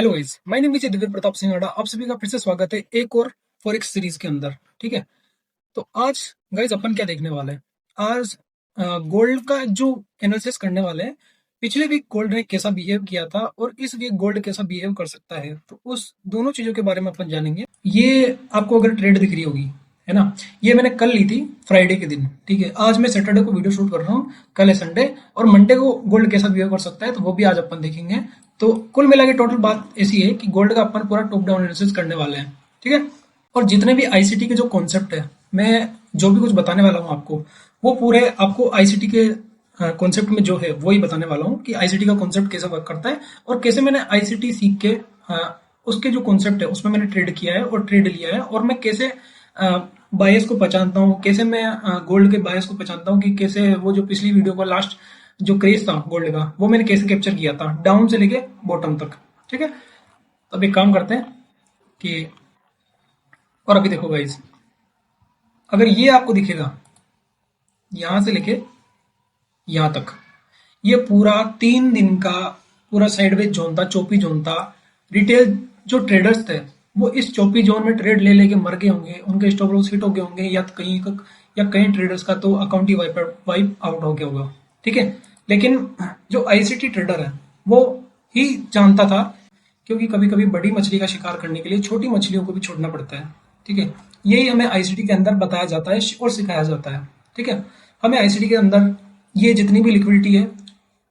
Hello guys, my name is Divya Pratap Singh आड़ा। आप सभी का फिर से स्वागत है एक और फॉरेक्स सीरीज के अंदर। ठीक है, तो आज गाइस अपन क्या देखने वाले हैं। आज गोल्ड का जो एनालिसिस करने वाले हैं। पिछले वीक गोल्ड ने कैसा बिहेव किया था और इस वीक गोल्ड कैसा बिहेव कर सकता है, तो उस दोनों चीजों के बारे में अपन जानेंगे। ये आपको अगर ट्रेड दिख रही होगी, है ना, ये मैंने कल ली थी फ्राइडे के दिन। ठीक है, आज मैं सैटरडे को वीडियो शूट कर रहा हूँ, कल है संडे, और मंडे को गोल्ड कैसा बिहेव कर सकता है तो वो भी आज अपन देखेंगे। तो कुल मिला के टोटल बात ऐसी है कि गोल्ड का अपन पूरा टॉप डाउन एनालिसिस करने वाले हैं। ठीक है, और जितने भी आईसीटी के जो कॉन्सेप्ट है, मैं जो भी कुछ बताने वाला हूँ आपको, वो पूरे आपको आईसीटी के कॉन्सेप्ट में जो है वही बताने वाला हूँ कि आईसीटी का कॉन्सेप्ट कैसे वर्क करता है और कैसे मैंने आईसीटी सीख के उसके जो कॉन्सेप्ट है उसमें मैंने ट्रेड किया है और ट्रेड लिया है, और मैं कैसे बायस को पहचानता हूँ, कैसे मैं गोल्ड के बायस को पहचानता हूँ, कि कैसे वो जो पिछली वीडियो का लास्ट जो क्रेज था गोल्ड का, वो मैंने कैसे कैप्चर किया था डाउन से लेके बॉटम तक। ठीक है, तो अब एक काम करते हैं कि, और अभी देखो गाइस, अगर ये आपको दिखेगा यहां से लेके यहां तक, ये पूरा 3 दिन का पूरा साइडवेज जोन था, चौपी जोन था। रिटेल जो ट्रेडर्स थे वो इस चौपी जोन में ट्रेड ले लेके मर गए होंगे, उनके स्टॉप लॉस हिट हो गए होंगे, या कई ट्रेडर्स का तो अकाउंट ही वाइप आउट हो गया होगा। ठीक है, लेकिन जो आईसीटी ट्रेडर है वो ही जानता था, क्योंकि कभी कभी बड़ी मछली का शिकार करने के लिए छोटी मछलियों को भी छोड़ना पड़ता है। ठीक है, यही हमें आईसीटी के अंदर बताया जाता है और सिखाया जाता है। ठीक है, हमें आईसीटी के अंदर ये जितनी भी लिक्विडिटी है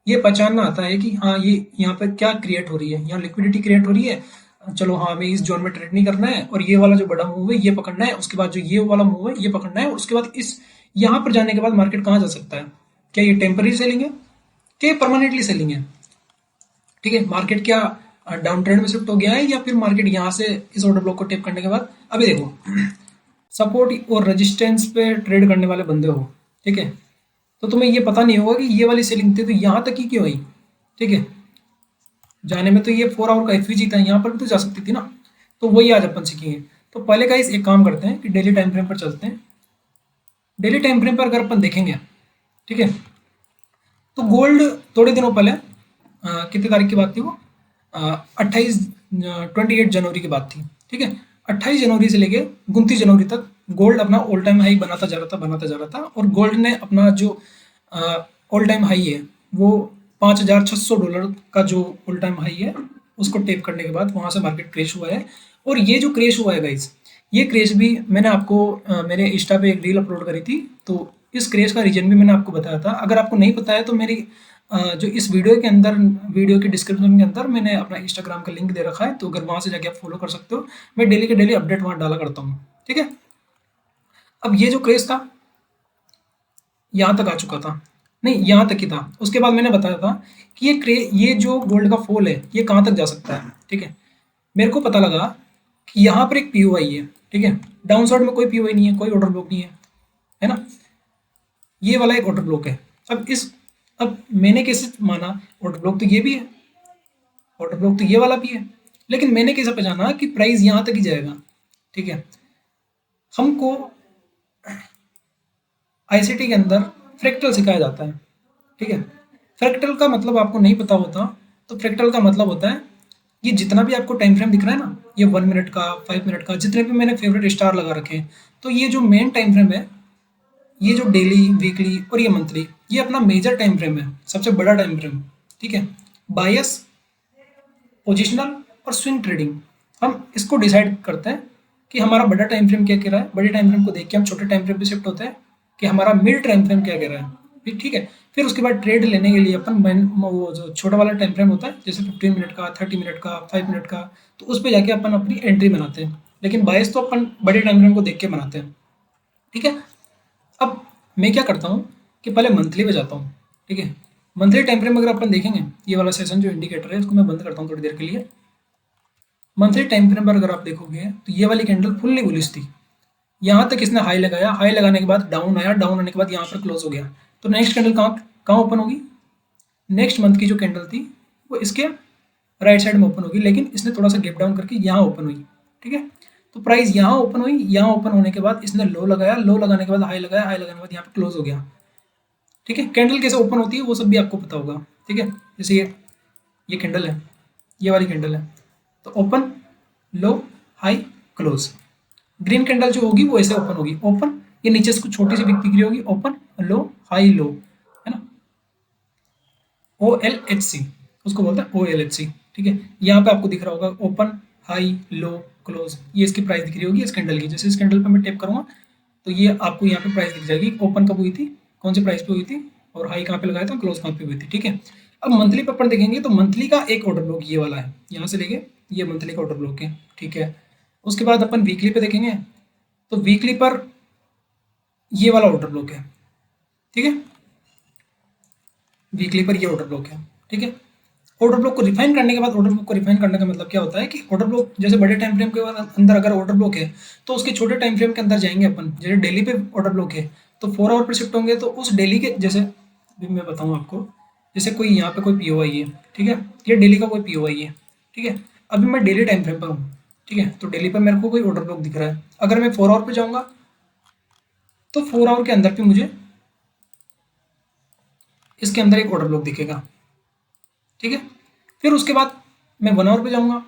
ये पहचानना आता है कि हाँ, ये यहाँ पे क्या क्रिएट हो रही है, यहाँ लिक्विडिटी क्रिएट हो रही है। चलो हाँ, हमें इस जोन में ट्रेड नहीं करना है, और ये वाला जो बड़ा मूव है ये पकड़ना है, उसके बाद जो ये वाला मूव है ये पकड़ना है, उसके बाद इस यहाँ पर जाने के बाद मार्केट कहाँ जा सकता है। क्या ये टेम्पररी सेलिंग है, क्या परमानेंटली सेलिंग है। ठीक है, मार्केट क्या डाउन ट्रेंड में शिफ्ट हो गया है, या फिर मार्केट यहाँ से इस ऑर्डर ब्लॉक को टेप करने के बाद, अभी देखो, सपोर्ट और रेजिस्टेंस पे ट्रेड करने वाले बंदे हो। ठीक है, तो तुम्हें ये पता नहीं होगा कि ये वाली सेलिंग थी तो यहाँ तक ही क्यों आई। ठीक है, जाने में तो ये 4 आवर का एफवीजी था, यहाँ पर भी तो जा सकती थी ना। तो वही आज अपन सीखेंगे। तो पहले का इस एक काम करते हैं कि डेली टाइम फ्रेम पर चलते हैं। डेली टाइम फ्रेम पर अगर अपन देखेंगे, ठीक है, तो गोल्ड थोड़े दिनों पहले कितनी तारीख की बात थी वो, 28 जनवरी की बात थी। ठीक है, 28 जनवरी से लेके 29 जनवरी तक गोल्ड अपना ऑल टाइम हाई बनाता जा रहा था, बनाता जा रहा था, और गोल्ड ने अपना जो ऑल टाइम हाई है वो $5,600 का जो ऑल टाइम हाई है उसको टेप करने के बाद वहां से मार्केट क्रैश हुआ है। और ये जो क्रैश हुआ है गाइस, ये क्रैश भी मैंने आपको मेरे इंस्टा पे एक रील अपलोड करी थी, तो इस क्रैश का रीजन भी मैंने आपको बताया था। अगर आपको नहीं पता है तो मेरी जो इस वीडियो के अंदर, वीडियो के डिस्क्रिप्शन के अंदर मैंने अपना इंस्टाग्राम का लिंक दे रखा है, तो अगर वहां से जाके आप फॉलो कर सकते हो। मैं डेली के डेली अपडेट वहां डाला करता हूँ। ठीक है, अब ये जो क्रेज था यहाँ तक आ चुका था, नहीं यहाँ तक ही था। उसके बाद मैंने बताया था कि ये जो गोल्ड का फॉल है ये कहाँ तक जा सकता है। ठीक है, मेरे को पता लगा कि यहाँ पर एक पीओआई है। ठीक है, डाउन साइड में कोई पीओआई नहीं है, कोई ऑर्डर ब्लॉक नहीं है ना, ये वाला एक ऑर्डर ब्लॉक है। अब मैंने कैसे माना ऑर्डर ब्लॉक तो ये भी है, ऑर्डर ब्लॉक तो ये वाला भी है, लेकिन मैंने कैसे पहचाना कि प्राइस यहाँ तक ही जाएगा। ठीक है, हमको आईसीटी के अंदर फ्रैक्टल सिखाया जाता है। ठीक है, फ्रैक्टल का मतलब आपको नहीं पता होता, तो फ्रैक्टल का मतलब होता है ये जितना भी आपको टाइम फ्रेम दिख रहा है ना, ये 1 मिनट का, 5 मिनट का, जितने भी मैंने फेवरेट स्टार लगा रखे हैं, तो ये जो मेन टाइम फ्रेम है, ये जो डेली, वीकली और ये मंथली, ये अपना मेजर टाइम फ्रेम है, सबसे बड़ा टाइम फ्रेम। ठीक है, बायस, पोजिशनल और स्विंग ट्रेडिंग, हम इसको डिसाइड करते हैं कि हमारा बड़ा टाइम फ्रेम क्या कह रहा है। बड़े टाइम फ्रेम को देख के हम छोटे टाइम फ्रेम पे शिफ्ट होते हैं कि हमारा मिड टाइम फ्रेम क्या कह रहा है। ठीक है, फिर उसके बाद ट्रेड लेने के लिए अपन वो जो छोटा वाला टाइम फ्रेम होता है, जैसे 15 मिनट का, 30 मिनट का, 5 मिनट का, तो उस पर जाके अपन अपनी एंट्री बनाते हैं। लेकिन बायस तो अपन बड़े टाइम फ्रेम को देख के बनाते हैं। ठीक है, अब मैं क्या करता हूँ कि पहले मंथली पे जाता हूँ। ठीक है, मंथली टाइम फ्रेम अगर अपन देखेंगे, ये वाला सेशन जो इंडिकेटर है इसको मैं बंद करता हूँ थोड़ी देर के लिए। मंथली टाइम फ्रेम पर अगर आप देखोगे तो ये वाली कैंडल फुल्ली बुलिश थी, यहाँ तक इसने हाई लगाया, हाई लगाने के बाद डाउन आया, डाउन आने के बाद यहाँ पर क्लोज हो गया। तो नेक्स्ट कैंडल कहाँ कहाँ ओपन होगी, नेक्स्ट मंथ की जो कैंडल थी वो इसके राइट साइड में ओपन होगी, लेकिन इसने थोड़ा सा गैप डाउन करके यहाँ ओपन हुई। ठीक है, तो प्राइस यहाँ ओपन हुई, यहाँ ओपन होने के बाद इसने लो लगाया, लो लगाने के बाद हाई लगाया, हाई लगाने के बाद यहाँ पर क्लोज हो गया। ठीक है, कैंडल कैसे ओपन होती है वो सब भी आपको पता होगा। ठीक है, जैसे ये कैंडल है, ये वाली कैंडल है, तो ओपन, लो, हाई, क्लोज। ग्रीन कैंडल जो होगी वो ऐसे ओपन होगी, ओपन, ये नीचे से कुछ छोटी सी बिक दिख रही होगी, ओपन, लो, हाई, लो, है ना। ओ एल एच सी, उसको बोलते हैं ओ एल एच सी। ठीक है, यहाँ पे आपको दिख रहा होगा ओपन, हाई, लो, क्लोज, ये इसकी प्राइस दिख रही होगी इस कैंडल की। जैसे इस कैंडल पे मैं टैप करूंगा तो ये आपको यहाँ पे प्राइस दिख जाएगी, ओपन कब हुई थी, कौन सी प्राइस पे हुई थी, और हाई कहाँ पे लगाया था, क्लोज कहाँ पे हुई थी। ठीक है, अब मंथली पे अपन देखेंगे तो मंथली का एक ऑर्डर ब्लॉक ये वाला है, यहाँ से लेके ये मंथली का ऑर्डर ब्लॉक है। ठीक है, उसके बाद अपन वीकली पे देखेंगे तो वीकली पर ये वाला ऑर्डर ब्लॉक है। ठीक है, वीकली पर ये ऑर्डर ब्लॉक है। ठीक है, ऑर्डर ब्लॉक को रिफाइन करने के बाद, ऑर्डर ब्लॉक को रिफाइन करने का मतलब क्या होता है कि ऑर्डर ब्लॉक जैसे बड़े टाइम फ्रेम के अंदर अगर ऑर्डर ब्लॉक है तो उसके छोटे टाइम फ्रेम के अंदर जाएंगे अपन। जैसे डेली पे ऑर्डर ब्लॉक है तो 4 आवर पर शिफ्ट होंगे, तो उस डेली के जैसे अभी मैं बताऊँ आपको, जैसे कोई यहाँ पे कोई पीओआई है, ठीक है, ये डेली का कोई पीओआई है। ठीक है, अभी मैं डेली टाइम फ्रेम पर हूँ। ठीक है, तो डेली पर मेरे को कोई ऑर्डर ब्लॉक दिख रहा है, अगर मैं 4 आवर पर जाऊँगा तो 4 आवर के अंदर भी मुझे इसके अंदर एक ऑर्डर ब्लॉक दिखेगा। ठीक है, फिर उसके बाद मैं 1 आवर पे जाऊंगा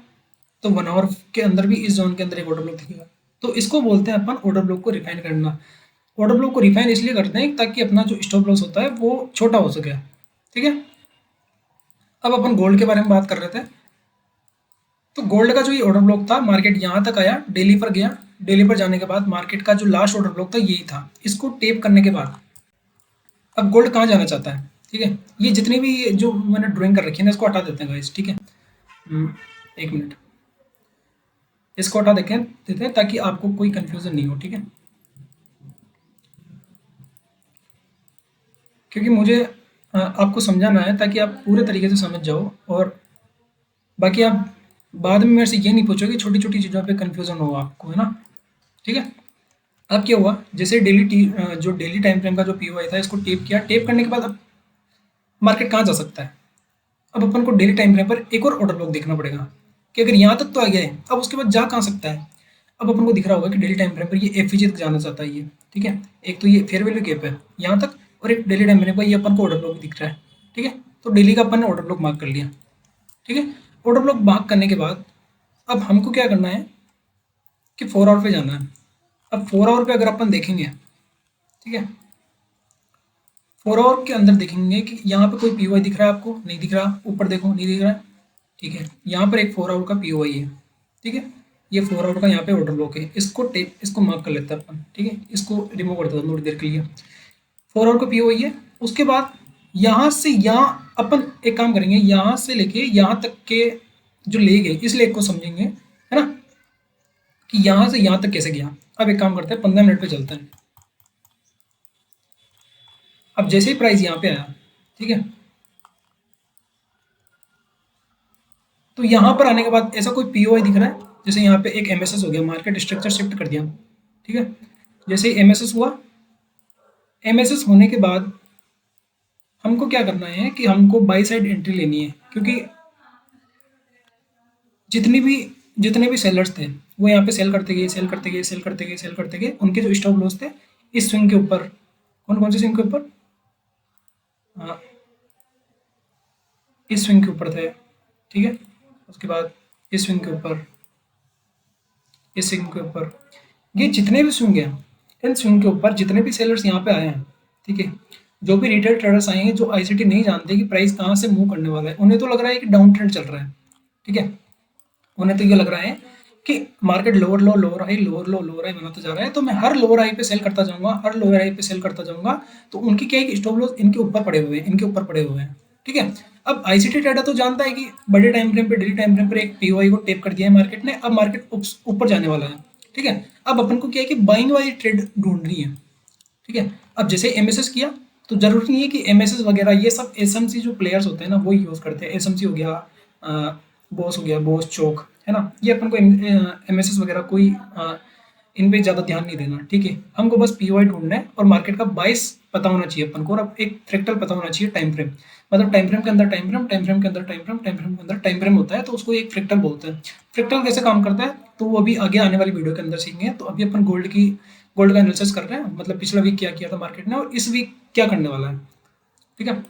तो 1 आवर के अंदर भी इस जोन के अंदर एक ऑर्डर ब्लॉक दिखेगा। तो इसको बोलते हैं अपन ऑर्डर ब्लॉक को रिफाइन करना। ऑर्डर ब्लॉक को रिफाइन इसलिए करते हैं ताकि अपना जो स्टॉप लॉस होता है वो छोटा हो सके। ठीक है, अब अपन गोल्ड के बारे में बात कर रहे थे। तो गोल्ड का जो ये ऑर्डर ब्लॉक था, मार्केट यहाँ तक आया, डेली पर गया, डेली पर जाने के बाद मार्केट का जो लास्ट ऑर्डर ब्लॉक था यही था। इसको टेप करने के बाद अब गोल्ड कहाँ जाना चाहता है। ठीक है, ये जितनी भी जो मैंने ड्राइंग कर रखी है ना इसको हटा देते हैं गाइस। ठीक है, एक मिनट, इसको हटा देते हैं ताकि आपको कोई कंफ्यूजन नहीं हो। ठीक है, क्योंकि मुझे आपको समझाना है ताकि आप पूरे तरीके से समझ जाओ, और बाकी आप बाद में मेरे से ये नहीं पूछोगे छोटी छोटी चीज़ों पे कंफ्यूजन हो आपको, है ना। ठीक है, अब क्या हुआ, जैसे जो डेली टाइम फ्रेम का जो पीओआई था इसको टेप किया, टेप करने के बाद अब मार्केट कहाँ जा सकता है। अब अपन को डेली टाइम फ्रेम पर एक और ऑर्डर ब्लॉक देखना पड़ेगा कि अगर यहाँ तक तो आ गया है, अब उसके बाद जा कहाँ सकता है। अब अपन को दिख रहा होगा कि डेली टाइम फ्रेम पर ये एफईजी तक जाना चाहता है ये। ठीक है, एक तो ये फेयर वैल्यू गैप है यहाँ तक, और एक डेली टाइम फ्रेम पर ये अपन को ऑर्डर ब्लॉक दिख रहा है। ठीक है, तो डेली का अपन ने ऑर्डर ब्लॉक मार्क कर लिया। ठीक है, ऑर्डर ब्लॉक मार्क करने के बाद अब हमको क्या करना है कि 4 आवर पे जाना है। अब 4 आवर पे अगर अपन देखेंगे, ठीक है, 4 आवर के अंदर देखेंगे कि यहाँ पे कोई पीओआई दिख रहा है आपको, नहीं दिख रहा, ऊपर देखो नहीं दिख रहा है। ठीक है, यहाँ पर एक 4 आवर का पीओआई है। ठीक है, ये 4 आवर का यहाँ पे ऑर्डर ब्लॉक है, इसको मार्क कर लेते हैं अपन। ठीक है, इसको रिमूव कर देता हूँ थोड़ी देर के लिए। 4 आवर का पीओआई है, उसके बाद यहाँ से यहाँ अपन एक काम करेंगे, यहाँ से लेके यहाँ तक के जो लेग है इस लेग को समझेंगे, है ना, कि यहाँ से यहाँ तक कैसे गया। अब एक काम करते हैं, 15 मिनट पे चलते हैं। अब जैसे ही प्राइस यहाँ पे आया, ठीक है, तो यहाँ पर आने के बाद ऐसा कोई पीओआई दिख रहा है, जैसे यहाँ पे एक एमएसएस हो गया, मार्केट स्ट्रक्चर शिफ्ट कर दिया। ठीक है, जैसे ही एमएसएस हुआ, एमएसएस होने के बाद हमको क्या करना है कि हमको बाई साइड एंट्री लेनी है, क्योंकि जितनी भी जितने भी सेलर्स थे वो यहाँ पे सेल करते गए, सेल करते गए, सेल करते गए, सेल करते गए, उनके जो स्टॉप लॉस थे इस स्विंग के ऊपर, कौन कौन से स्विंग के ऊपर, हाँ, इस स्विंग के ऊपर थे। ठीक है, उसके बाद इस स्विंग के ऊपर, इस स्विंग के ऊपर, ये जितने भी स्विंग हैं, इन स्विंग के ऊपर जितने भी सेलर्स यहाँ पे आए हैं, ठीक है, जो भी रिटेल ट्रेडर्स आए हैं जो आईसीटी नहीं जानते कि प्राइस कहाँ से मूव करने वाला है, उन्हें तो लग रहा है कि डाउन ट्रेंड चल रहा है। ठीक है, उन्हें तो ये लग रहा है कि मार्केट लोअर लो लोअर हाई, लोअर लो लोअर हाई बनाता जा रहा है, तो मैं हर लोअर हाई पे सेल करता जाऊंगा, हर लोअर हाई पे सेल करता जाऊंगा। तो उनकी क्या है कि स्टॉप लॉस इनके ऊपर पड़े हुए हैं, इनके ऊपर पड़े हुए हैं। ठीक है, अब आईसीटी ट्रेडर तो जानता है कि बड़े टाइम फ्रेम पे, डेली टाइम फ्रेम पर एक पीओआई को टेप कर दिया है मार्केट ने, अब मार्केट ऊपर जाने वाला है। ठीक है, अब अपन को क्या है कि बाइंग वाली ट्रेड ढूंढनी है। ठीक है, अब जैसे एमएसएस किया तो जरूरी नहीं है कि एमएसएस वगैरह ये सब एसएमसी जो प्लेयर्स होते हैं ना वो यूज करते हैं। एसएमसी हो गया, बॉस हो गया, बॉस चौक, है ना, ये अपन को एमएसएस वगैरह कोई इन पे ज़्यादा ध्यान नहीं देना। ठीक है, हमको बस पीओआई ढूंढना है और मार्केट का बाइस पता होना चाहिए अपन को, और अब एक फ्रैक्टल पता होना चाहिए टाइम फ्रेम, मतलब टाइम फ्रेम के अंदर टाइम फ्रेम, टाइम फ्रेम के अंदर टाइम फ्रेम, टाइम फ्रेम के अंदर टाइम फ्रेम होता है, तो उसको एक फ्रैक्टल बोलते हैं। फ्रैक्टल कैसे काम करता है तो वो अभी आगे आने वाली वीडियो के अंदर सीखेंगे। तो अभी अपन गोल्ड का एनालिसिस कर रहे हैं, मतलब पिछला वीक क्या किया था मार्केट ने और इस वीक क्या करने वाला है। ठीक है,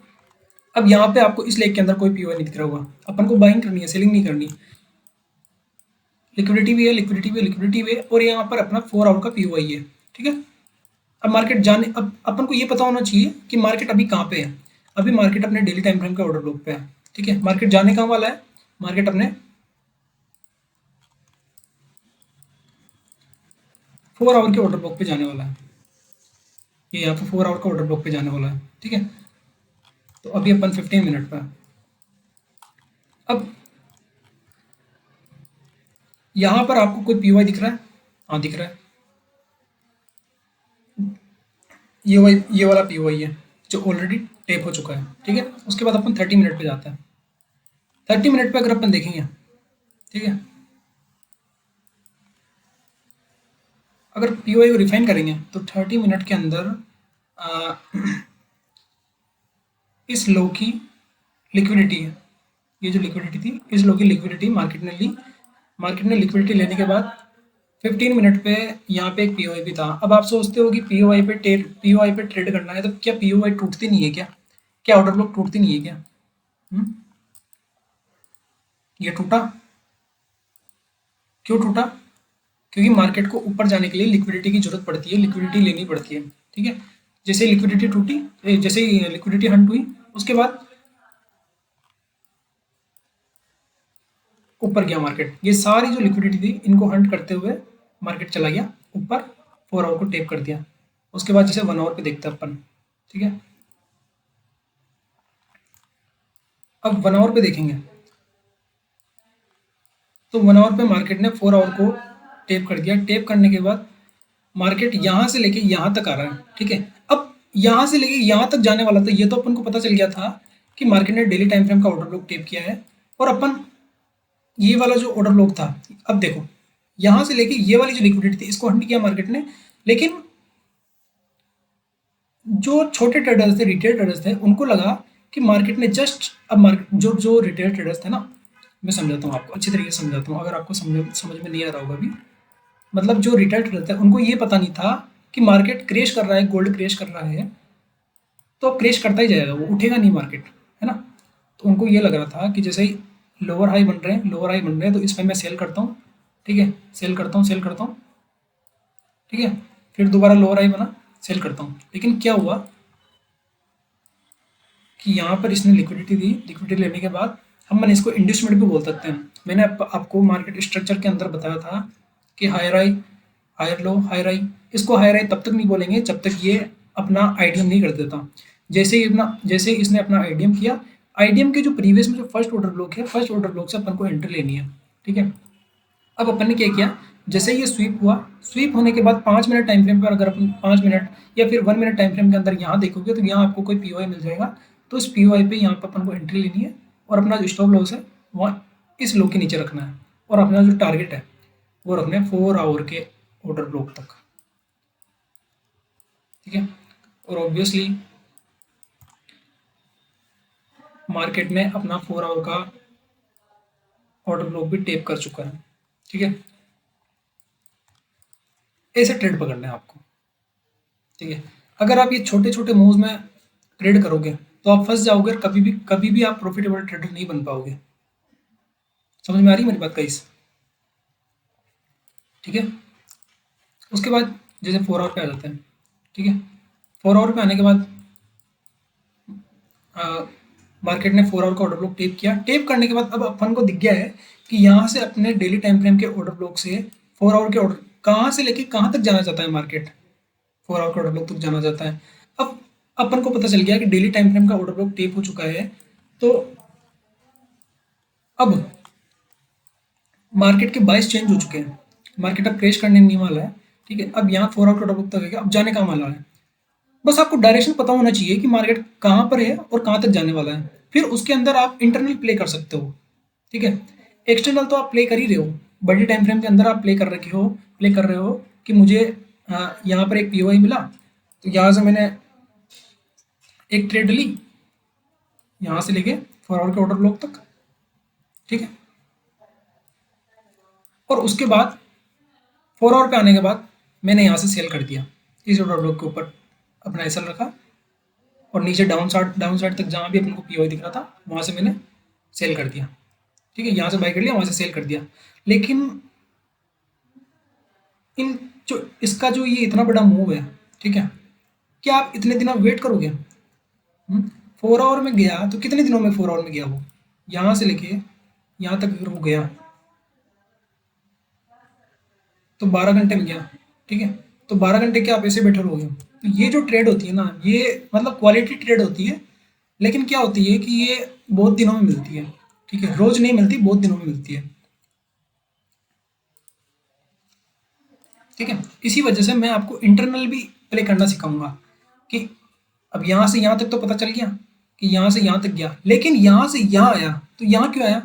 अब यहाँ पे आपको इस लेग के अंदर कोई पीओआई नहीं दिख रहा होगा, अपन को बाइंग करनी है, सेलिंग नहीं करनी। लिक्विडिटी भी है, लिक्विडिटी भी है, लिक्विडिटी भी है, और यहाँ पर अपना 4 आवर का पीओआई है। ठीक है, अब मार्केट जाने, अब अपन को ये पता होना चाहिए कि मार्केट अभी कहाँ पे है। अभी मार्केट अपने डेली टाइम फ्रेम के ऑर्डर ब्लॉक पे है। ठीक है, मार्केट जाने कहाँ वाला है, मार्केट अपने 4 आवर के ऑर्डर ब्लॉक पे जाने वाला है। ये यहाँ पे 4 आवर का ऑर्डर ब्लॉक पे जाने वाला है। ठीक है, तो अभी अपन 15 मिनट पे है। अब यहाँ पर आपको कोई पीओआई दिख रहा है? हाँ दिख रहा है, ये वाला पीओआई है जो ऑलरेडी टेप हो चुका है। ठीक है, उसके बाद अपन 30 मिनट पे जाते हैं। 30 मिनट पे अगर अपन देखेंगे, ठीक है, अगर पीओआई को रिफाइन करेंगे तो 30 मिनट के अंदर आ, इस लो की लिक्विडिटी है, ये जो लिक्विडिटी थी, इस लो की लिक्विडिटी मार्केट ने ली। मार्केट ने लिक्विडिटी लेने के बाद 15 मिनट पे यहाँ पे एक पीओआई भी था। अब आप सोचते हो कि पीओआई पे ट्रेड करना है तो क्या पीओआई टूटती नहीं है क्या? क्या ऑर्डर ब्लॉक टूटती नहीं है क्या? हम्म? ये टूटा, क्यों टूटा? क्योंकि मार्केट को ऊपर जाने के लिए लिक्विडिटी की जरूरत पड़ती है, लिक्विडिटी लेनी पड़ती है। ठीक है, जैसे लिक्विडिटी टूटी, जैसे ही लिक्विडिटी हंट हुई, उसके बाद ऊपर गया मार्केट। ये सारी जो लिक्विडिटी थी इनको हंट करते हुए मार्केट चला गया ऊपर, 4 आवर को टेप कर दिया। उसके बाद जैसे 1 आवर पे देखते हैं अपन। ठीक है, अब 1 आवर पे देखेंगे तो 1 आवर पे मार्केट ने 4 आवर को टेप कर दिया। टेप करने के बाद मार्केट यहाँ से लेके यहाँ तक आ रहा है। ठीक है, अब यहाँ से लेके यहाँ तक जाने वाला था, ये तो अपन को पता चल गया था कि मार्केट ने डेली टाइम फ्रेम का ऑर्डर ब्लॉक टेप किया है। और अपन ये वाला जो ऑर्डर ब्लॉक था, अब देखो यहाँ से लेके ये वाली जो लिक्विडिटी थी इसको हंट किया मार्केट ने। लेकिन जो छोटे ट्रेडर्स थे, रिटेल ट्रेडर्स थे, उनको लगा कि मार्केट ने जस्ट, अब मार्केट जो जो रिटेल ट्रेडर्स थे ना, मैं समझाता हूँ आपको, अच्छी तरीके से समझाता हूँ अगर आपको समझ में नहीं आ रहा होगा अभी। मतलब जो रिटेल ट्रेडर थे उनको ये पता नहीं था कि मार्केट क्रैश कर रहा है, गोल्ड क्रैश कर रहा है, तो क्रैश करता ही जाएगा, वो उठेगा नहीं मार्केट, है ना। तो उनको ये लग रहा था कि जैसे ही लोअर हाई बन रहे हैं, लोअर हाई बन रहे हैं, तो इसमें मैं सेल करता हूँ। ठीक है, सेल करता हूँ, सेल करता हूँ। ठीक है, फिर दोबारा लोअर हाई बना, सेल करता हूँ। लेकिन क्या हुआ कि यहाँ पर इसने लिक्विडिटी दी। लिक्विडिटी लेने के बाद हम मैंने इसको इंड्यूसमेंट भी बोल सकते हैं। मैंने आपको मार्केट स्ट्रक्चर के अंदर बताया था कि higher high, higher low, higher high. इसको हायर हाई तब तक नहीं बोलेंगे जब तक ये अपना आईडीएम नहीं कर देता। जैसे ही इसने अपना आईडीएम किया, आईडीएम के जो प्रीवियस में जो फर्स्ट ऑर्डर ब्लॉक है, फर्स्ट ऑर्डर ब्लॉक से अपन को एंट्री लेनी है। ठीक है, अब अपन ने क्या किया, जैसे ही ये स्वीप हुआ, स्वीप होने के बाद 5 मिनट टाइम फ्रेम पर अगर अपन 5 मिनट या फिर 1 मिनट टाइम फ्रेम के अंदर यहाँ देखोगे तो यहाँ आपको कोई पीओआई मिल जाएगा। तो इस पीओआई पे यहाँ पर अपन को एंट्री लेनी है और अपना जो स्टॉप लॉस है वहाँ इस लो के नीचे रखना है, और अपना जो टारगेट है वो रखना है 4 आवर के ऑर्डर ब्लॉक तक। ठीक है, और ऑब्वियसली मार्केट ने अपना 4 आवर का ऑर्डर ब्लॉक भी टेप कर चुका है। ठीक है, ऐसे ट्रेड पकड़ना है आपको। ठीक है, अगर आप ये छोटे छोटे मूव्स में ट्रेड करोगे तो आप फंस जाओगे और कभी भी आप प्रॉफिटेबल ट्रेडर नहीं बन पाओगे। समझ में आ रही है मेरी बात गाइस? ठीक है, उसके बाद जैसे 4 आवर पे आ जाते हैं। ठीक है, 4 आवर पे आने के बाद मार्केट ने 4 आवर का ऑर्डर ब्लॉक टेप किया। टेप करने के बाद अब अपन को दिख गया है कि यहाँ से अपने डेली टाइम फ्रेम के ऑर्डर ब्लॉक से 4 आवर के ऑर्डर कहाँ से लेके कहाँ तक जाना चाहता है मार्केट, 4 आवर के ऑर्डर ब्लॉक तक जाना चाहता है। अब अपन को पता चल गया कि डेली टाइम फ्रेम का ऑर्डर ब्लॉक टेप हो चुका है। तो अब मार्केट के बाइस चेंज हो चुके हैं, मार्केट अब क्रैश करने नहीं वाला है। ठीक है, अब यहाँ 4 आवर का ऑर्डर ब्लॉक तक है, अब जाने का वाला है। बस आपको डायरेक्शन पता होना चाहिए कि मार्केट कहाँ पर है और कहाँ तक जाने वाला है, फिर उसके अंदर आप इंटरनल प्ले कर सकते हो। ठीक है, एक्सटर्नल तो आप प्ले कर ही रहे हो, बड़ी टाइम फ्रेम के अंदर आप प्ले कर रहे हो कि मुझे यहाँ पर एक पीओआई मिला, तो यहाँ से मैंने एक ट्रेड ली, यहाँ से लेके 4 आवर के ऑर्डर ब्लॉक तक। ठीक है, और उसके बाद 4 आवर पे आने के बाद मैंने यहाँ से सेल कर दिया, इस ऑर्डर ब्लॉक के ऊपर अपना एसएल रखा, और नीचे डाउन साइड तक जहाँ भी अपन को पीओआई दिख रहा था वहाँ से मैंने सेल कर दिया। ठीक है, यहाँ से बाई कर लिया, वहाँ से सेल कर दिया। लेकिन इन जो इसका जो ये इतना बड़ा मूव है, ठीक है, क्या आप इतने दिन वेट करोगे? 4 आवर में गया तो कितने दिनों में 4 आवर में गया वो? यहाँ से लेके यहाँ तक अगर वो गया तो 12 घंटे में गया, ठीक है। तो 12 घंटे क्या आप ऐसे बैठे रहोगे? तो ये जो ट्रेड होती है ना, ये मतलब क्वालिटी ट्रेड होती है, लेकिन क्या होती है कि ये बहुत दिनों में मिलती है, ठीक है, रोज नहीं मिलती, बहुत दिनों में मिलती है, ठीक है। इसी वजह से मैं आपको इंटरनल भी प्ले करना सिखाऊंगा कि अब यहाँ से यहाँ तक तो पता चल गया कि यहाँ से यहाँ तक गया, लेकिन यहाँ से यहाँ आया तो यहाँ क्यों आया?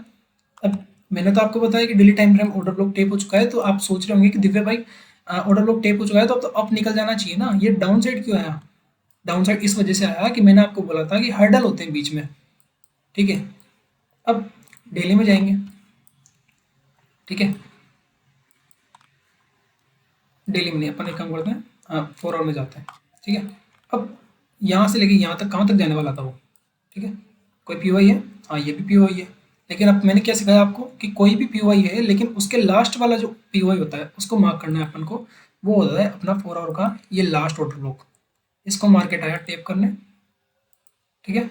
अब मैंने तो आपको बताया कि daily time frame order block tape हो चुका है, तो आप सोच रहे होंगे कि दिव्य भाई ऑर्डर ब्लॉक टेप हो चुका है तो अब तो अप निकल जाना चाहिए ना, ये डाउन साइड क्यों आया? डाउन साइड इस वजह से आया कि मैंने आपको बोला था कि हर्डल होते हैं बीच में, ठीक है। अब डेली में जाएंगे, ठीक है, डेली में नहीं, अपन एक काम करते हैं, 4 आवर में जाते हैं, ठीक है। अब यहाँ से लेके यहाँ तक कहाँ तक जाने वाला था वो, ठीक है, कोई पीओआई है, हाँ ये भी पीओआई है, लेकिन अब मैंने क्या सिखाया आपको कि कोई भी पीओआई है लेकिन उसके लास्ट वाला जो पीओआई होता है उसको मार्क करना है अपन को, वो होता है अपना 4 आवर का ये लास्ट ऑर्डर ब्लॉक, इसको मार्केट आया टेप करने, ठीक है,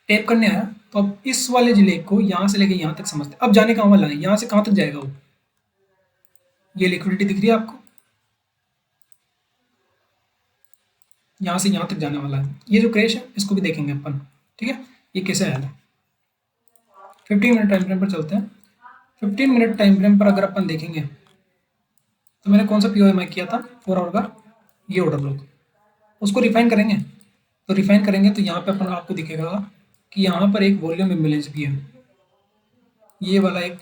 टेप करने आया। तो अब इस वाले जिले को यहाँ से लेके यहाँ तक समझते हैं, अब जाने कहाँ वाला है, यहाँ से कहाँ तक जाएगा वो, ये लिक्विडिटी दिख रही है आपको, यहाँ से यहाँ तक जाने वाला है, ये जो क्रैश है इसको भी देखेंगे अपन, ठीक है, ये कैसे आया था। 15 मिनट टाइम फ्रेम पर चलते हैं। 15 मिनट टाइम फ्रेम पर अगर अपन देखेंगे तो मैंने कौन सा पीओ एम आई किया था 4 आवर का, ये ऑर्डर ब्लॉक, उसको रिफाइन करेंगे। तो रिफाइन करेंगे तो यहाँ पे अपन आपको दिखेगा कि यहाँ पर एक वॉल्यूम इम्बेलेंस भी है, ये वाला एक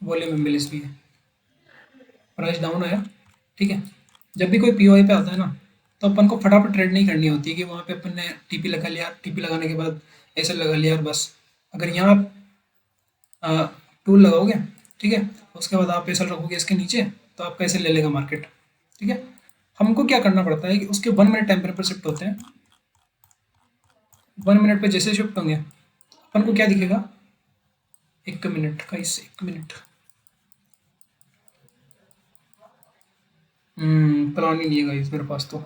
वॉल्यूम इम्बेलेंस भी है, प्राइस डाउन आया, ठीक है। जब भी कोई पीओआई पे आता है ना, तो अपन को फटाफट ट्रेड नहीं करनी होती है कि वहाँ पे अपन ने टीपी लगा लिया, टीपी लगाने के बाद ऐसे लगा लिया और बस। अगर यहाँ आप टूल लगाओगे, ठीक है, उसके बाद आप पैसा रखोगे इसके नीचे, तो आपका ऐसे ले लेगा मार्केट, ठीक है। हमको क्या करना पड़ता है कि उसके 1 मिनट टाइम पर शिफ्ट होते हैं, 1 मिनट पे जैसे शिफ्ट होंगे अपन को क्या दिखेगा, 1 मिनट का, इस 1 मिनट प्लान ही नहीं है गाइस मेरे पास तो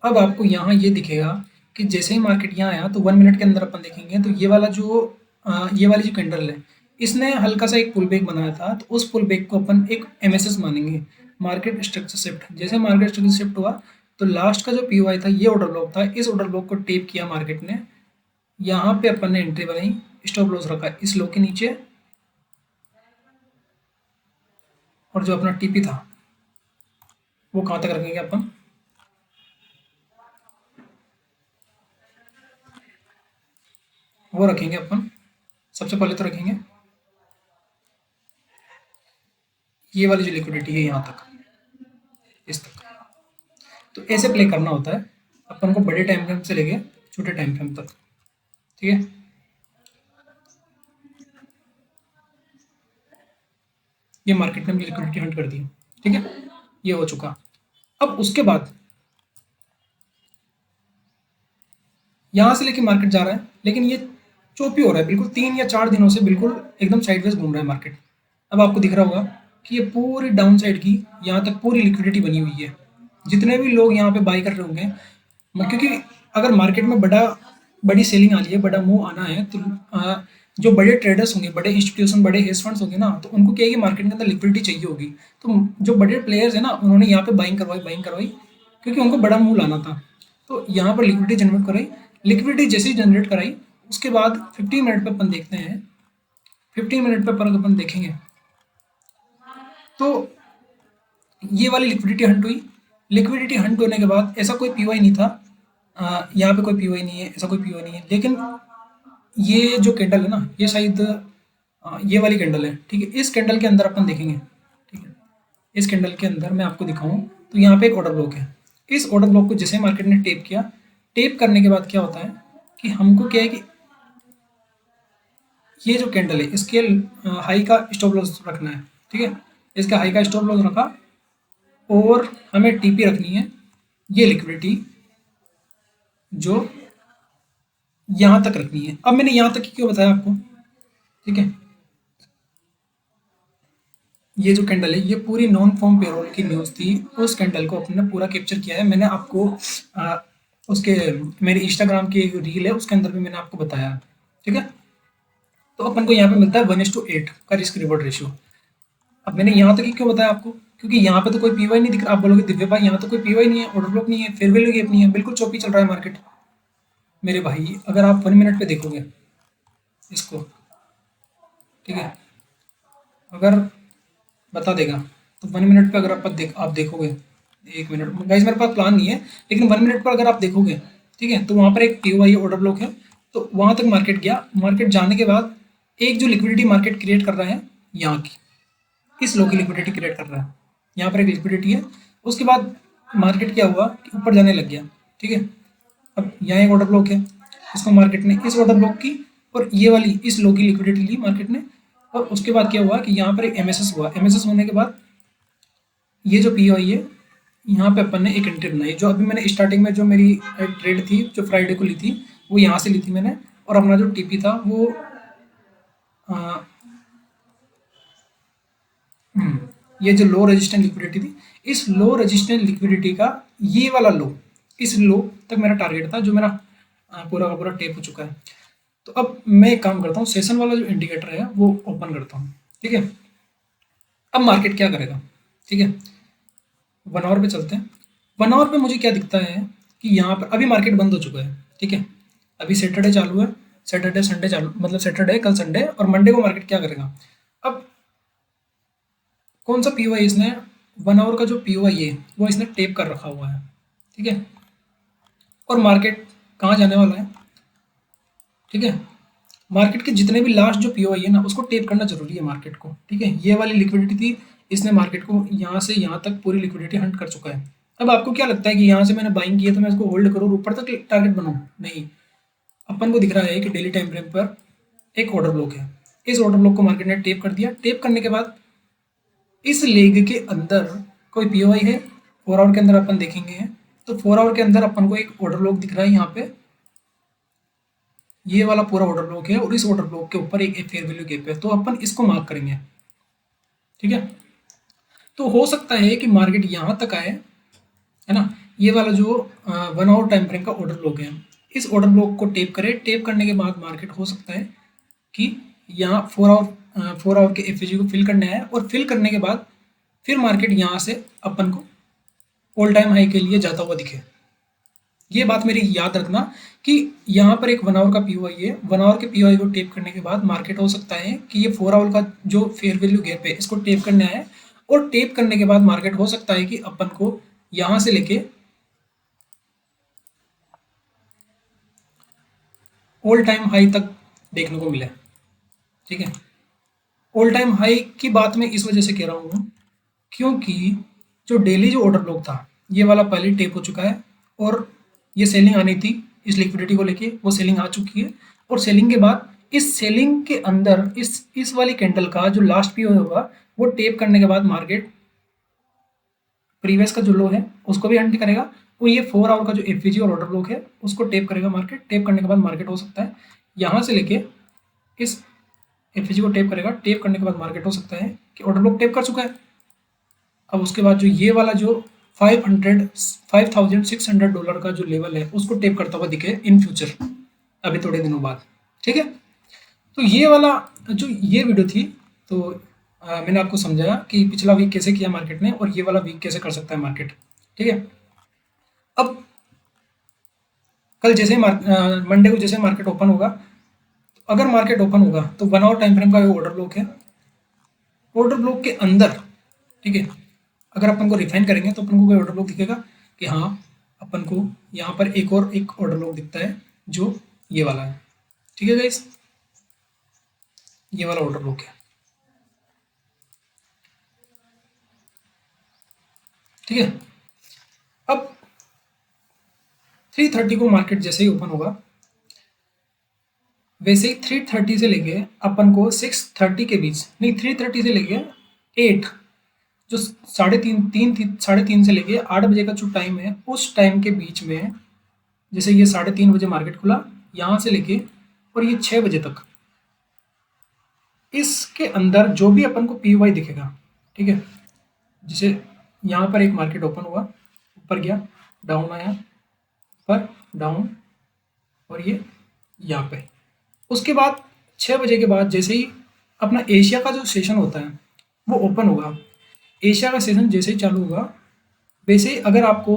अब आपको यहाँ ये दिखेगा कि जैसे ही मार्केट यहाँ आया तो 1 मिनट के अंदर अपन देखेंगे तो ये वाला जो ये वाली जो कैंडल है, इसने हल्का सा एक पुल बैक बनाया था, तो उस पुल बैक को अपन एक एमएसएस मानेंगे, मार्केट स्ट्रक्चर शिफ्ट। जैसे मार्केट स्ट्रक्चर शिफ्ट हुआ तो लास्ट का जो पीओआई था ये ऑर्डर ब्लॉक था, इस ऑर्डर ब्लॉक को टेप किया मार्केट ने, यहाँ पे अपन ने एंट्री बनाई, स्टॉप लॉस रखा इस लो के नीचे, और जो अपना टीपी था वो कहाँ तक रखेंगे अपन, वो रखेंगे अपन, सबसे पहले तो रखेंगे ये वाली जो लिक्विडिटी है यहाँ तक, इस तक। तो ऐसे प्ले करना होता है अपन को बड़े टाइम फ्रेम से लेके छोटे टाइम फ्रेम तक, ठीक है। ये मार्केट ने भी लिक्विडिटी हंट कर दी, ठीक है, ये हो चुका। अब उसके बाद यहाँ से लेके मार्केट जा रहा है, लेकिन ये चोपी हो रहा है बिल्कुल, 3 या 4 दिनों से बिल्कुल एकदम साइडवेज घूम रहा है मार्केट। अब आपको दिख रहा होगा कि ये पूरी डाउन साइड की यहाँ तक पूरी लिक्विडिटी बनी हुई है, जितने भी लोग यहाँ पे बाई कर रहे होंगे, क्योंकि अगर मार्केट में बड़ी सेलिंग आ रही है, बड़ा मूव आना है, तो जो बड़े ट्रेडर्स होंगे, बड़े इंस्टीट्यूशन, बड़े हेज फंड्स होंगे ना, तो उनको क्या है कि मार्केट के अंदर लिक्विडिटी चाहिए होगी। तो जो बड़े प्लेयर्स हैं ना, उन्होंने यहाँ पे बाइंग करवाई क्योंकि उनको बड़ा मूव लाना था, तो यहाँ पर लिक्विडिटी जनरेट कराई। लिक्विडिटी जैसे ही जनरेट कराई उसके बाद 15 मिनट पे अपन देखते हैं, 15 मिनट पे अपन देखेंगे तो ये वाली लिक्विडिटी हंट हुई। लिक्विडिटी हंट होने के बाद ऐसा कोई पीओआई नहीं था, यहाँ पे कोई पीओआई नहीं है, ऐसा कोई पीओआई नहीं है, लेकिन ये जो कैंडल है ना, ये शायद ये वाली कैंडल है, ठीक है। इस कैंडल के अंदर अपन देखेंगे, ठीक है, इस कैंडल के अंदर मैं आपको दिखाऊं तो यहाँ पे एक ऑर्डर ब्लॉक है। इस ऑर्डर ब्लॉक को जैसे मार्केट ने टेप किया, टेप करने के बाद क्या होता है कि हमको क्या है कि ये जो कैंडल है इसके हाई का स्टॉप लॉस रखना है, ठीक है, इसका हाई का स्टॉप लॉस रखा और हमें टीपी रखनी है, ये लिक्विडिटी जो यहाँ तक रखनी है। अब मैंने यहाँ तक की क्यों बताया आपको, ठीक है। ये जो कैंडल है ये पूरी नॉन फॉर्म पेरोल की न्यूज़ थी, उस कैंडल को अपने पूरा कैप्चर किया है मैंने आपको। आ, उसके मेरे इंस्टाग्राम की एक रील है उसके अंदर भी मैंने आपको बताया, ठीक है। तो अपन को यहाँ पे मिलता है 1:8 का रिस्क रिवॉर्ड रेशियो। अब मैंने यहाँ तक ही क्यों बताया आपको, क्योंकि यहाँ पे तो कोई पीवाई नहीं दिख रहा। आप बोलोगे दिव्य भाई यहाँ तो कोई पीवाई नहीं है, ऑर्डर ब्लॉक नहीं है, फेयर वैल्यू गैप नहीं है, बिल्कुल चौपी चल रहा है मार्केट। मेरे भाई अगर आप 1 मिनट पे देखोगे इसको, ठीक है, अगर बता देगा तो 1 मिनट पे अगर आप देखोगे, 1 मिनट गाइस मेरे पास प्लान नहीं है, लेकिन 1 मिनट पर अगर आप देखोगे, ठीक है, तो वहाँ पर एक पीओआई ऑर्डर ब्लॉक है। तो वहाँ तक मार्केट गया, मार्केट जाने के बाद एक जो लिक्विडिटी मार्केट क्रिएट कर रहा है यहाँ की, इस लो की लिक्विडिटी क्रिएट कर रहा है, यहाँ पर एक लिक्विडिटी है। उसके बाद मार्केट क्या हुआ कि ऊपर जाने लग गया, ठीक है। अब यहाँ एक ऑर्डर ब्लॉक है, इसको मार्केट ने इस ऑर्डर ब्लॉक की और ये वाली इस लो की लिक्विडिटी ली मार्केट ने। और उसके बाद क्या हुआ कि यहाँ पर एक एमएसएस हुआ, एमएसएस होने के बाद ये जो पीओआई है यहाँ पे अपन ने एक एंट्री बनाई, जो अभी मैंने स्टार्टिंग में जो मेरी ट्रेड थी जो फ्राइडे को ली थी वो यहाँ से ली थी मैंने। और अपना जो टीपी था वो आ, ये जो लो रेजिस्टेंट लिक्विडिटी थी, इस लो रेजिस्टेंट लिक्विडिटी का ये वाला लो, इस लो तक मेरा टारगेट था, जो मेरा पूरा का पूरा टेप हो चुका है। तो अब मैं एक काम करता हूँ, सेशन वाला जो इंडिकेटर है वो ओपन करता हूँ, ठीक है। अब मार्केट क्या करेगा, ठीक है, 1 आवर पे चलते हैं। 1 आवर पे मुझे क्या दिखता है कि यहाँ पर अभी मार्केट बंद हो चुका है, ठीक है। अभी सैटरडे चालू है, सैटरडे संडे चालू, मतलब सैटरडे कल संडे और मंडे को मार्केट क्या करेगा। अब कौन सा पीओआई इसने, 1 आवर का जो पीओआई है वो इसने टेप कर रखा हुआ है, ठीक है। और मार्केट कहाँ जाने वाला है, ठीक है। मार्केट के जितने भी लास्ट जो पीओआई है ना उसको टेप करना जरूरी है मार्केट को, ठीक है। ये वाली लिक्विडिटी थी, इसने मार्केट को यहाँ से यहाँ तक पूरी लिक्विडिटी हंट कर चुका है। अब आपको क्या लगता है कि यहाँ से मैंने बाइंग किया तो मैं इसको होल्ड करूँ और ऊपर तक टारगेट बनाऊँ, नहीं। अपन को दिख रहा है कि डेली टाइम फ्रेम पर एक ऑर्डर ब्लॉक है, इस ऑर्डर ब्लॉक को मार्केट ने टेप कर दिया। टेप करने के बाद इस लेग के अंदर कोई पीओआई है, 4 आवर के अंदर अपन देखेंगे, तो 4 आवर के अंदर अपन को एक ऑर्डर ब्लॉक दिख रहा है यहाँ पे, ये वाला पूरा ऑर्डर ब्लॉक है और इस ऑर्डर ब्लॉक के ऊपर एक फेयर वैल्यू गैप है, तो अपन इसको मार्क करेंगे, ठीक है। तो हो सकता है कि मार्केट यहाँ तक आए, है ना। ये वाला जो 1 आवर टाइम फ्रेम का ऑर्डर ब्लॉक है, इस ऑर्डर ब्लॉक को टेप करे, टेप करने के बाद मार्केट हो सकता है कि यहाँ 4 आवर के एफएजी को फिल करना है और फिल करने के बाद फिर मार्केट यहाँ से अपन को ऑल टाइम हाई के लिए जाता हुआ दिखे। ये बात मेरी याद रखना कि यहाँ पर एक 1 आवर का पीओआई है, 1 आवर के पीओआई को टेप करने के बाद मार्केट हो सकता है कि ये 4 आवर का जो फेयर वैल्यू गैप है इसको टेप करना है। और टेप करने के बाद मार्केट हो सकता है कि अपन को यहाँ से लेके ऑल टाइम हाई तक देखने को मिले, ठीक है। ऑल टाइम हाई की बात मैं इस वजह से कह रहा हूँ क्योंकि जो डेली जो ऑर्डर ब्लॉक था ये वाला पहले टेप हो चुका है और ये सेलिंग आनी थी इस लिक्विडिटी को लेके, वो सेलिंग आ चुकी है। और सेलिंग के बाद इस सेलिंग के अंदर इस वाली कैंडल का जो लास्ट पी होगा वो टेप करने के बाद मार्केट प्रीवियस का जो लो है उसको भी हंट करेगा और ये 4 आवर का जो एफवीजी और ऑर्डर ब्लॉक है उसको टेप करेगा मार्केट। टेप करने के बाद मार्केट हो सकता है यहाँ से लेके इस एफवीजी को टेप करेगा, टेप करने के बाद मार्केट हो सकता है कि ऑर्डर ब्लॉक टेप कर चुका है। अब उसके बाद जो ये वाला जो 5600 डॉलर का जो लेवल है उसको टेप करता हुआ दिखे इन फ्यूचर, अभी थोड़े दिनों बाद, ठीक है। तो ये वाला जो ये वीडियो थी, तो मैंने आपको समझाया कि पिछला वीक कैसे किया मार्केट ने और ये वाला वीक कैसे कर सकता है मार्केट, ठीक है। अब कल जैसे मंडे को जैसे मार्केट ओपन होगा, अगर मार्केट ओपन होगा तो 1 आवर टाइम फ्रेम का ये ऑर्डर ब्लॉक है, ऑर्डर ब्लॉक के अंदर, ठीक है, अगर अपन को रिफाइन करेंगे तो अपन को कोई ऑर्डर ब्लॉक दिखेगा कि हाँ अपन को यहाँ पर एक और एक ऑर्डर ब्लॉक दिखता है जो ये वाला है, ठीक है गाइस, ये वाला ऑर्डर ब्लॉक है, ठीक है। अब 3:30 को मार्केट जैसे ही ओपन होगा वैसे ही 3:30 से लेके अपन को 6:30 के बीच, नहीं 3:30 से लेके 8, जो 3:30 3:30 से लेके 8 बजे का जो टाइम है उस टाइम के बीच में जैसे ये 3:30 बजे मार्केट खुला, यहाँ से लेके और ये 6 बजे तक, इसके अंदर जो भी अपन को पी वाई दिखेगा, ठीक है, जैसे यहाँ पर एक मार्केट ओपन हुआ, ऊपर गया, डाउन आया, ऊपर डाउन, और ये यहाँ पे, उसके बाद 6 बजे के बाद जैसे ही अपना एशिया का जो सेशन होता है वो ओपन होगा, एशिया का सेशन जैसे ही चालू होगा, वैसे ही अगर आपको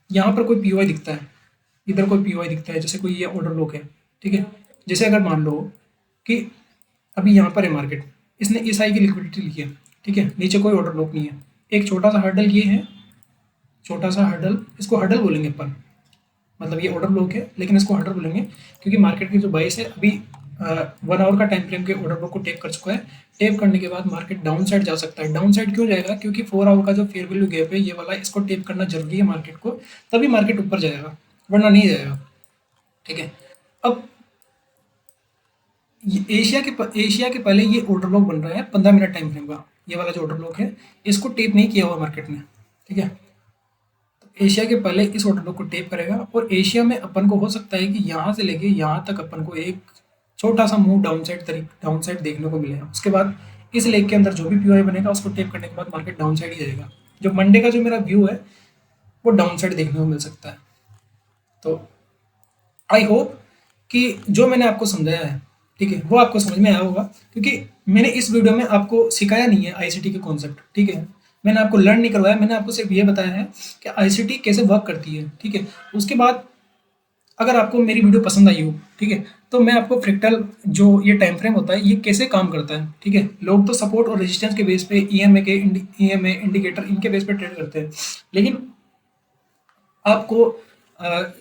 यहाँ पर कोई पीओआई दिखता है, इधर कोई पीओआई दिखता है, जैसे कोई ये ऑर्डर लॉक है, ठीक है, जैसे अगर मान लो कि अभी यहाँ पर है मार्केट, इसने इस आई की लिक्विडिटी ली है, ठीक है, नीचे कोई ऑर्डर लॉक नहीं है, एक छोटा सा हर्डल ये है, छोटा सा हर्डल, इसको हर्डल बोलेंगे अपन, मतलब ये ऑर्डर ब्लॉक है लेकिन इसको हर्डल बोलेंगे, क्योंकि मार्केट की जो बाइस है अभी 1 आवर का टाइम फ्रेम के ऑर्डर ब्लॉक को टेप कर चुका है, टेप करने के बाद मार्केट डाउन साइड जा सकता है। डाउन साइड क्यों जाएगा? क्योंकि 4 आवर का जो फेयर वैल्यू गैप है ये वाला, इसको टेप करना जरूरी है मार्केट को, तभी मार्केट ऊपर जाएगा, वरना नहीं जाएगा, ठीक है। अब एशिया के पहले ये ऑर्डर ब्लॉक बन रहा है 15 मिनट टाइम फ्रेम का, ये वाला जो ऑर्डर ब्लॉक है इसको टेप नहीं किया हुआ मार्केट ने, ठीक है। एशिया के पहले इस ऑर्डर ब्लॉक को टेप करेगा, और एशिया में अपन को हो सकता है कि यहाँ से लेके यहाँ तक अपन को एक छोटा सा मूव डाउन साइड देखने को मिलेगा। उसके बाद इस लेग के अंदर जो भी पीओआई बनेगा उसको टेप करने के बाद मार्केट डाउन साइड ही जाएगा। जो मंडे का जो मेरा व्यू है वो डाउन साइड देखने को मिल सकता है। तो आई होप कि जो मैंने आपको समझाया है, ठीक है, वो आपको समझ में आया होगा, क्योंकि मैंने इस वीडियो में आपको सिखाया नहीं है आईसीटी के कॉन्सेप्ट, ठीक है, मैंने आपको लर्न नहीं करवाया, मैंने आपको सिर्फ ये बताया है कि आईसीटी कैसे वर्क करती है, ठीक है। उसके बाद अगर आपको मेरी वीडियो पसंद आई हो, ठीक है, तो मैं आपको फ्रैक्टल जो ये टाइम फ्रेम होता है ये कैसे काम करता है, ठीक है। लोग तो सपोर्ट और रेजिस्टेंस के बेस पे ईएमए इंडिकेटर इनके बेस पे ट्रेड करते हैं, लेकिन आपको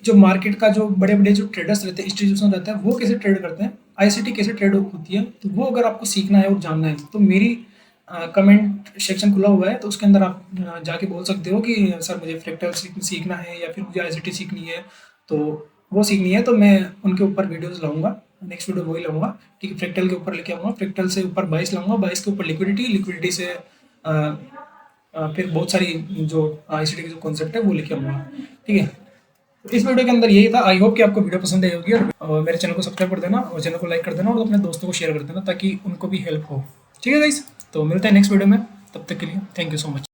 जो मार्केट का जो बड़े-बड़े जो ट्रेडर्स रहते हैं, इंस्टीट्यूशन रहता है, वो कैसे ट्रेड करते हैं, आईसीटी कैसे ट्रेड होती है, तो वो अगर आपको सीखना है और जानना है तो मेरी कमेंट सेक्शन खुला हुआ है, तो उसके अंदर आप जाके बोल सकते हो कि सर मुझे फ्रैक्टल सीखना है या फिर मुझे आईसीटी सीखनी है, तो वो सीखनी है तो मैं उनके ऊपर वीडियोज़ लाऊँगा, नेक्स्ट वीडियो वही लाऊँगा, ठीक है। फ्रैक्टल के ऊपर लेके आऊँगा, फ्रैक्टल से ऊपर बाइस लाऊँगा, बाइस के ऊपर लिक्विडिटी से फिर बहुत सारी जो आईसीटी के जो कॉन्सेप्ट है वो लेके आऊँगा, ठीक है। तो इस वीडियो के अंदर यही था। आई होप कि आपको वीडियो पसंद आई होगी, और मेरे चैनल को सब्सक्राइब कर देना और चैनल को लाइक कर देना और अपने दोस्तों को शेयर कर देना ताकि उनको भी हेल्प हो, ठीक है गाइस। तो मिलते हैं नेक्स्ट वीडियो में, तब तक के लिए थैंक यू सो मच।